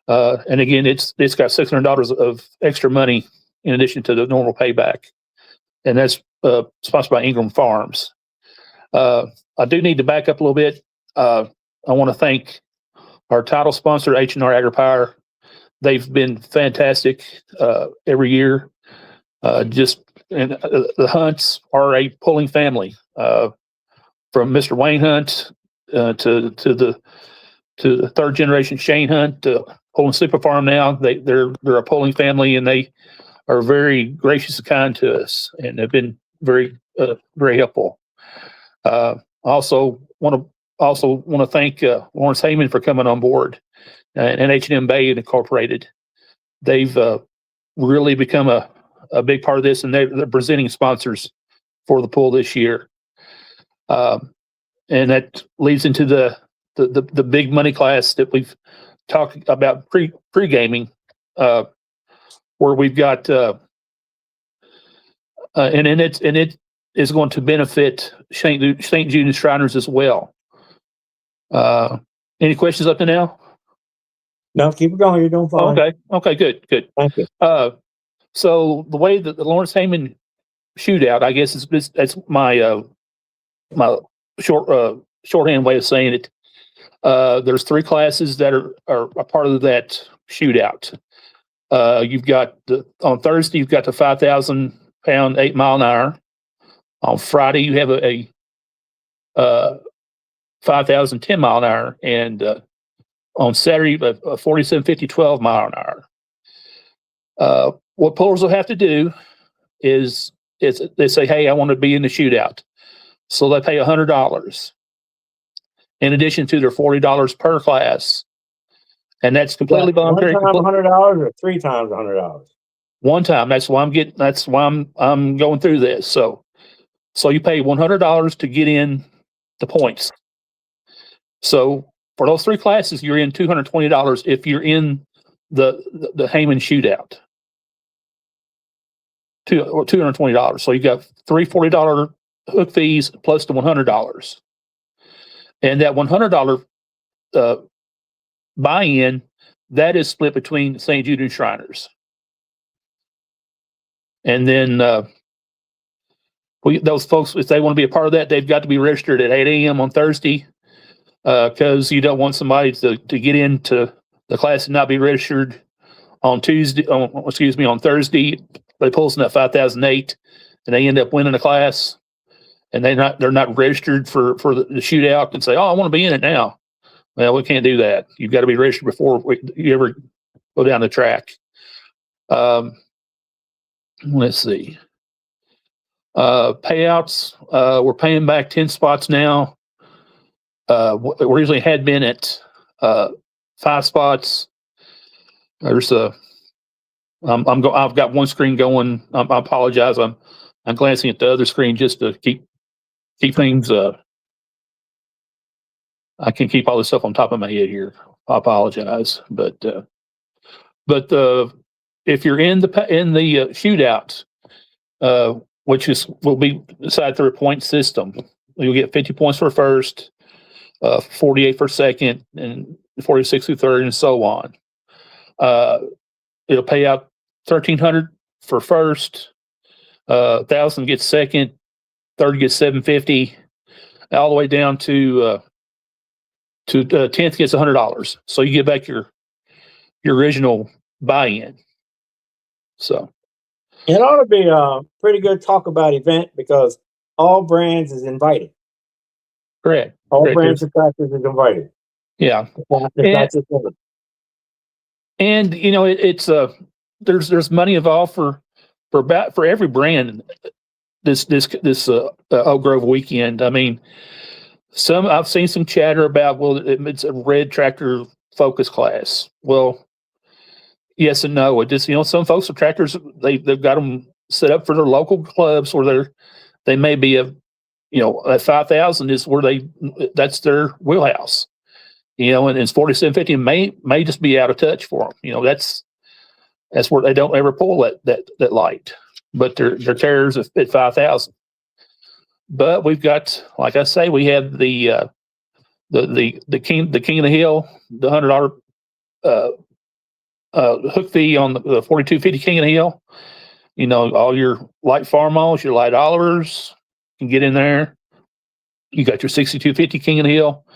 And again, it's got $600 of extra money in addition to the normal payback, and that's sponsored by Ingram Farms. I do need to back up a little bit. I want to thank our title sponsor, H&R Agri-Power. They've been fantastic every year. The Hunts are a pulling family, from Mr. Wayne Hunt to the the third generation Shane Hunt, Olan Super Farm now. They're a polling family, and they are very gracious and kind to us, and have been very helpful. Also want to thank Lawrence Heyman for coming on board, and H&M Bay Incorporated. They've really become a big part of this, and they're presenting sponsors for the pool this year. And that leads into the big money class that we've talked about pre-gaming, where we've got and it is going to benefit St. Jude and Shriners as well. Any questions up to now? No, keep it going. You're doing fine. Okay, good. Thank you. So the way that the Lawrence Heyman shootout, I guess that's my my shorthand way of saying it. There's 3 classes that are a part of that shootout. You've got on Thursday, you've got the 5,000 pound 8 mile an hour. On Friday, you have a 5,000 10 mile an hour, and on Saturday, a 4750 12 mile an hour. What pullers will have to do is they say, "Hey, I want to be in the shootout," so they pay $100 in addition to their $40 per class, and that's completely voluntary. One time $100 or 3 times $100? One time. That's why I'm going through this. So you pay $100 to get in the points. So for those 3 classes, you're in $220 if you're in the Heyman shootout. $220. So you got 3 $40 hook fees plus the $100, and that $100 buy-in, that is split between St. Jude and Shriners. And then those folks, if they want to be a part of that, they've got to be registered at 8 a.m. on Thursday, because you don't want somebody to get into the class and not be registered on on Thursday. They pull us in that 5,008, and they end up winning the class, and they're not registered for the shootout, and say, "Oh, I want to be in it now." Well, we can't do that. You've got to be registered before you ever go down the track. Let's see. Payouts. We're paying back 10 spots now. We originally had been at 5 spots. There's I've got one screen going. I apologize. I'm glancing at the other screen just to keep things. I can keep all this stuff on top of my head here. I apologize, but if you're in the shootout, which will be decided through a point system, you'll get 50 points for first, 48 for second, and 46 through third, and so on. It'll pay out $1,300 for first, 1,000 gets second, third gets $750, all the way down to 10th gets $100. So you get back your original buy-in. So it ought to be a pretty good talk about event, because all brands is invited. Correct. All brands and practice is invited. Yeah. And you know, it's there's money involved for every brand this Oak Grove weekend. I mean, I've seen some chatter about, well, it's a red tractor focus class. Well, yes and no. It just, some folks with tractors, they've got them set up for their local clubs where they may be at 5,000 is where that's their wheelhouse. And it's 4750 may just be out of touch for them. That's where they don't ever pull that light, but their terriers at 5,000. But we've got, like I say, we have the king of the hill, the $100 hook fee on the 4250 king of the hill. All your light farmals, your light Olivers can get in there. You got your 6250 king of the hill,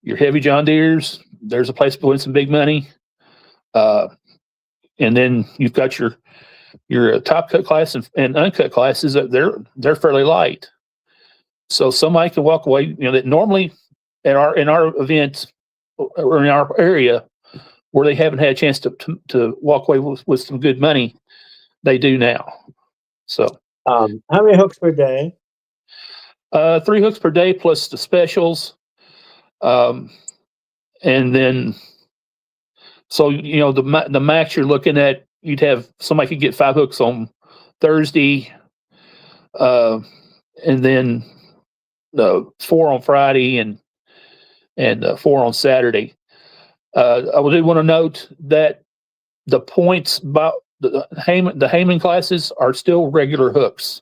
your heavy John Deeres. There's a place to win some big money. And then you've got your top cut class and uncut classes. They're fairly light. So somebody can walk away, that normally in our event, or in our area where they haven't had a chance to walk away with some good money, they do now. So, How many hooks per day? 3 hooks per day plus the specials. And then, so, you know, the max you're looking at, you'd have somebody could get 5 hooks on Thursday, and then 4 on Friday and 4 on Saturday. I do want to note that the points about the Heyman classes are still regular hooks.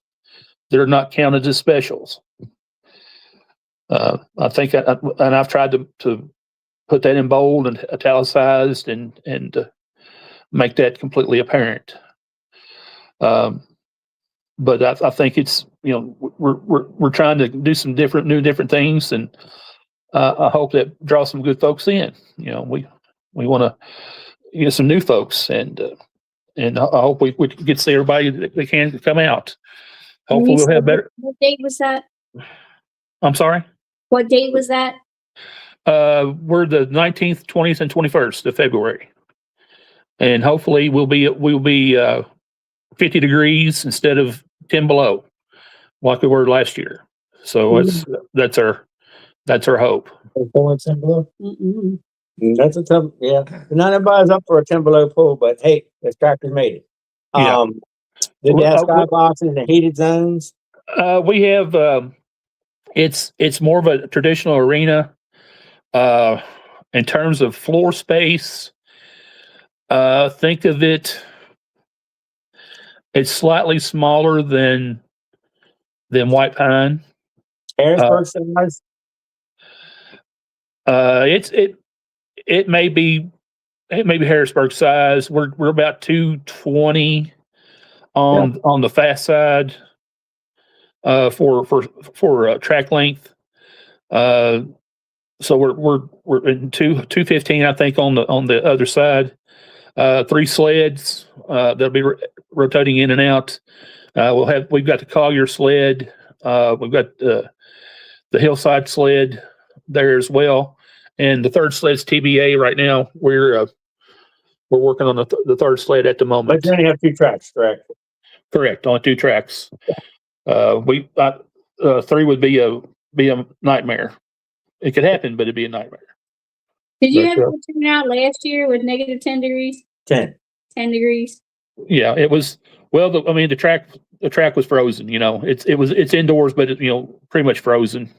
They're not counted as specials. I think, and I've tried to put that in bold and italicized and make that completely apparent. But I think it's, you know, we're trying to do some different things, and I hope that draws some good folks in. You know, we want to get some new folks, and I hope we can get to see everybody that can come out. Hopefully we'll have better. What date was that? I'm sorry? What date was that? We're the 19th, 20th, and 21st of February. And hopefully we'll be 50 degrees instead of 10 below, like we were last year. So that's our hope. Mm-mm. That's a tough, yeah. Not everybody's up for a 10 below pool, but hey, the tractor made it. Yeah. Did they have skyboxes and heated zones? We have, it's more of a traditional arena. In terms of floor space, think of it's slightly smaller than White Pine. Harrisburg size? It may be Harrisburg size. We're about 220 on the fast side for track length. So we're in 215, I think, on the other side. 3 sleds that'll be rotating in and out. We've got the Collier sled. We've got the hillside sled there as well, and the third sled's TBA right now. We're working on the third sled at the moment. But you only have 2 tracks, correct? Correct, on 2 tracks. 3 would be a nightmare. It could happen, but it'd be a nightmare. Did you have to turn out last year with negative 10 degrees? 10 degrees. Yeah, it was. Well, the track was frozen. You know, it's indoors, but it, you know, pretty much frozen.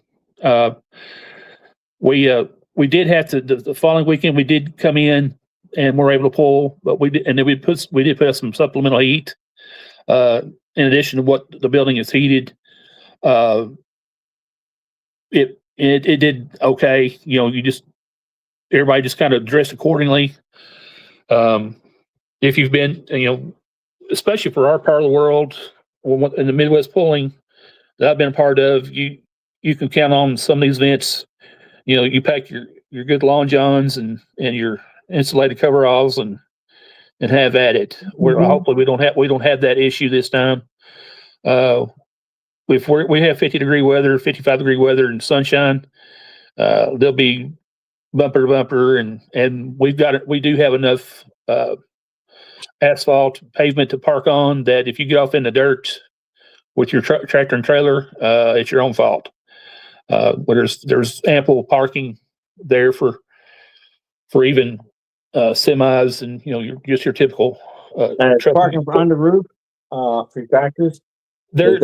We did have to the following weekend. We did come in and were able to pull, but we did put some supplemental heat in addition to what the building is heated. It did okay. You know, everybody just kind of dressed accordingly. If you've been, you know, especially for our part of the world, in the Midwest pulling that I've been a part of, you can count on some of these events. You know, you pack your good long johns and your insulated coveralls and have at it. Hopefully we don't have that issue this time. If we have 50 degree weather, 55 degree weather and sunshine, there'll be bumper to bumper, and we do have enough asphalt pavement to park on that if you get off in the dirt with your tractor and trailer, it's your own fault. But there's ample parking there for even semis and, you know, your typical parking on the roof for tractors. There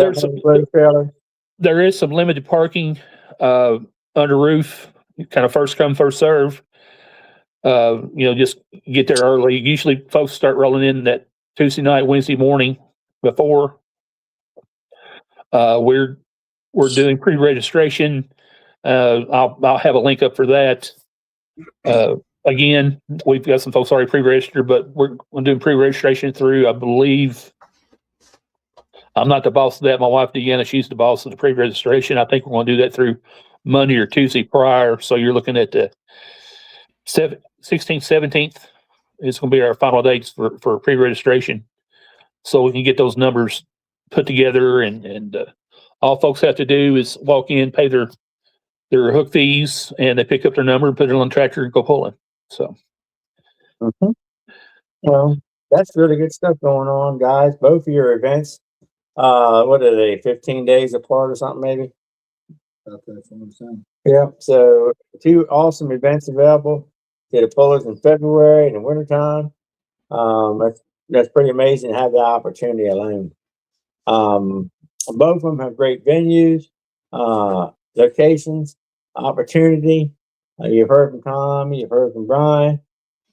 is some limited parking under roof, kind of first come first serve. You know, just get there early. Usually folks start rolling in that Tuesday night, Wednesday morning before. We're doing pre-registration. I'll have a link up for that. Again, we've got some folks already pre-registered, but we're doing pre-registration through, I believe, I'm not the boss of that. My wife, Deanna, she's the boss of the pre-registration. I think we're going to do that through Monday or Tuesday prior. So you're looking at the 16th, 17th. It's going to be our final dates for pre-registration. So we can get those numbers put together, and all folks have to do is walk in, pay their their hook fees, and they pick up their number and put it on the tractor and go pulling. So Well, that's really good stuff going on, guys. Both of your events, what are they, 15 days apart or something, maybe? About that, from what I'm saying. Yeah. So 2 awesome events available to the pullers in February in the wintertime. That's pretty amazing to have the opportunity alone. Both of them have great venues, locations, opportunity. You've heard from Tom, you've heard from Bryan.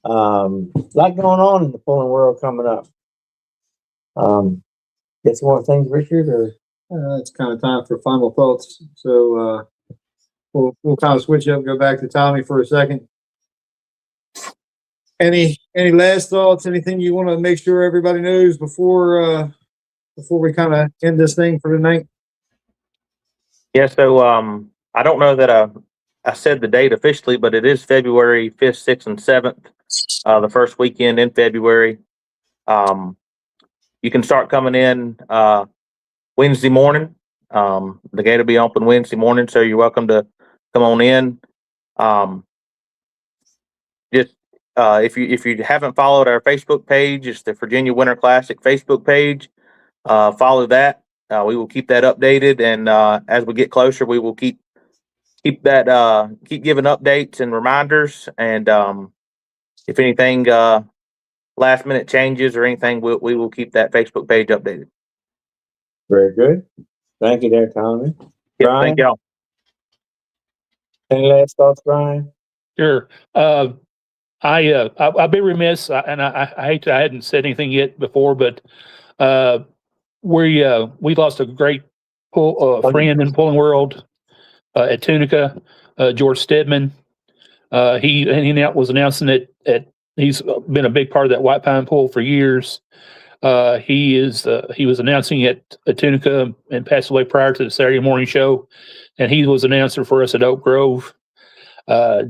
A lot going on in the pulling world coming up. Get some more things, Richard, or It's kind of time for final thoughts. So we'll kind of switch up and go back to Tommy for a second. Any last thoughts? Anything you want to make sure everybody knows before we kind of end this thing for tonight? Yeah, so I don't know that I said the date officially, but it is February 5th, 6th, and 7th, the first weekend in February. You can start coming in Wednesday morning. The gate will be open Wednesday morning, so you're welcome to come on in. Just if you haven't followed our Facebook page, it's the Virginia Winter Classic Facebook page. Follow that. We will keep that updated, and as we get closer, we will keep giving updates and reminders. And if anything last minute changes or anything, we will keep that Facebook page updated. very good. Thank you there, Tommy. Yep, Bryan? thank y'all. Any last thoughts, Bryan? sure. I'll be remiss, and I hate to, I hadn't said anything yet before, but we lost a great friend in pulling world at Tunica, George Stedman. He now was announcing that he's been a big part of that White Pine Pull for years. He was announcing at Tunica and passed away prior to the Saturday morning show, and he was announcer for us at Oak Grove.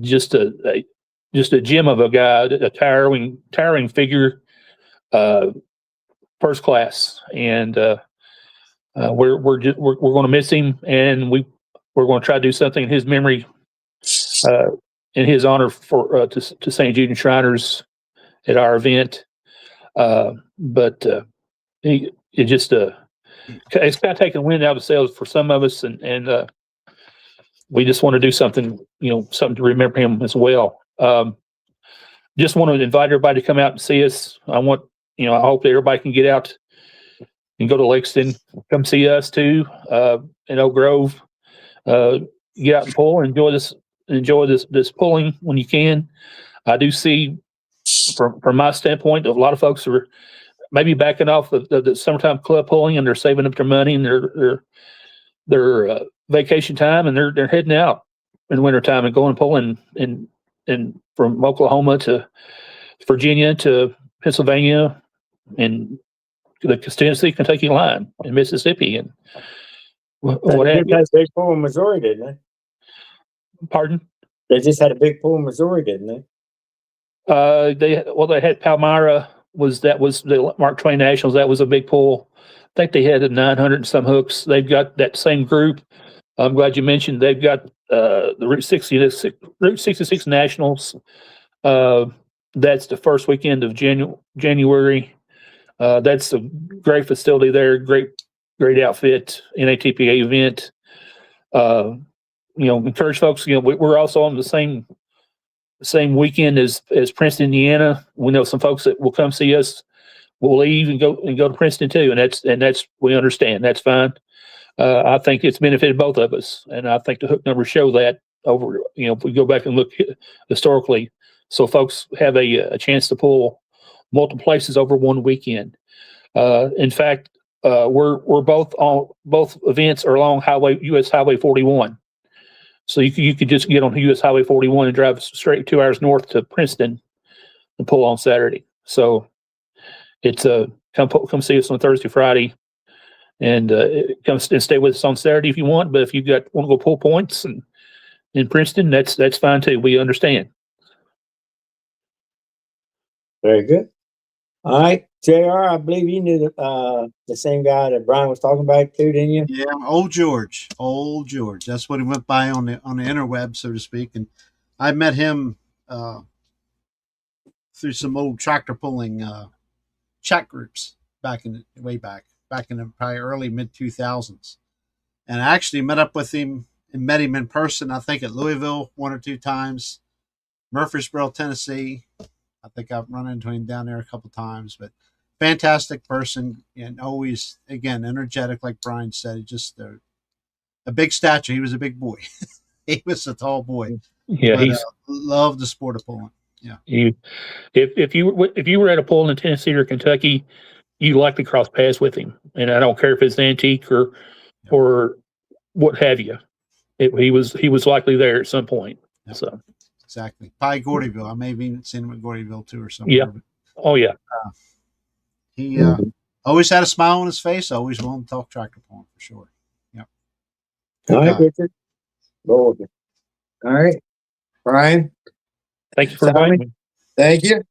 Just a gem of a guy, a towering figure, first class, and we're going to miss him, and we're going to try to do something in his memory, in his honor for to St. Jude and Shriners at our event. But it's kind of taking wind out of the sails for some of us, and we just want to do something, something to remember him as well. Just want to invite everybody to come out and see us. I hope that everybody can get out and go to Lexington, come see us too, in Oak Grove. Get out and pull, enjoy this pulling when you can. I do see, from my standpoint, a lot of folks are maybe backing off the summertime club pulling, and they're saving up their money and their vacation time, and they're heading out in the wintertime and going pulling and from Oklahoma to Virginia to Pennsylvania and the Tennessee, Kentucky line and Mississippi and what have you. They had a big pull in Missouri, didn't they? Pardon? They just had a big pull in Missouri, didn't they? They had Palmyra. That was the Mark Twain Nationals. That was a big pull. I think they had 900 and some hooks. They've got that same group. I'm glad you mentioned they've got the Route 66 Nationals. That's the first weekend of January. That's a great facility there. Great outfit, NATPA event. Encourage folks. We're also on the same weekend as Princeton, Indiana. We know some folks that will come see us. We'll leave and go to Princeton too, and that's we understand. That's fine. I think it's benefited both of us, and I think the hook numbers show that over. If we go back and look historically, so folks have a chance to pull multiple places over one weekend. In fact, we're both events are along US Highway 41. So you could just get on US Highway 41 and drive straight 2 hours north to Princeton and pull on Saturday. So it's come see us on Thursday, Friday, and come and stay with us on Saturday if you want. But if you want to go pull points and in Princeton, that's fine too. We understand. Very good. All right, JR, I believe you knew the same guy that Bryan was talking about too, didn't you? Yeah, old George. Old George. That's what he went by on the interweb, so to speak. And I met him through some old tractor pulling chat groups back in way back in the probably early mid 2000s. And I actually met up with him and met him in person, I think at Louisville 1 or 2 times, Murfreesboro, Tennessee. I think I've run into him down there a couple times, but fantastic person and always, again, energetic, like Bryan said, just a big stature. He was a big boy. He was a tall boy. Yeah, but, he's loved the sport of pulling. Yeah. If you were at a pull in Tennessee or Kentucky, you likely cross paths with him, and I don't care if it's antique or what have you. He was likely there at some point. Yep. So exactly, probably Gordyville. I may have even seen him at Gordyville too, or somewhere. Yeah. Oh yeah. He always had a smile on his face. Always willing to talk tractor pulling for sure. Yep. All right, Richard. Go with it. All right, Bryan. Thank you for inviting me. Thank you.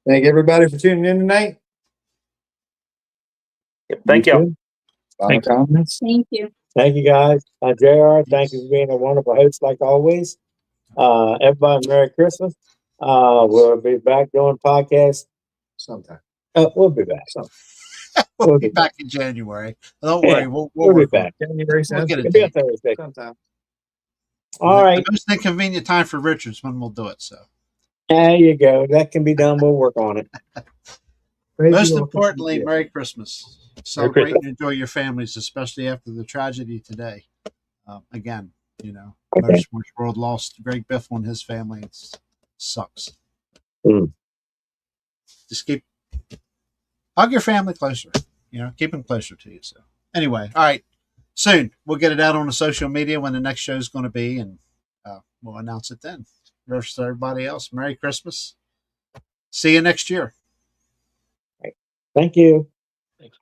Thank everybody for tuning in tonight. Thank you. Final comments. Thank you. Thank you, guys. JR, thank you for being a wonderful host like always. Everybody, Merry Christmas. We'll be back doing podcasts Sometime. We'll be back. We'll be back in January. Don't worry, we'll be work back. January We'll get it. It'll be a Thursday. Sometime. All right. The most inconvenient time for Richards when we'll do it. So there you go. That can be done. We'll work on it. most importantly, Merry Christmas. Celebrate and enjoy your families, especially after the tragedy today. Again, Motorsports World lost Greg Biffle and his family. It sucks. Just hug your family closer. Keep them closer to you. So anyway, all right. Soon we'll get it out on the social media when the next show is going to be, and we'll announce it then. Versus everybody else, Merry Christmas. See you next year. Thank you. Thanks.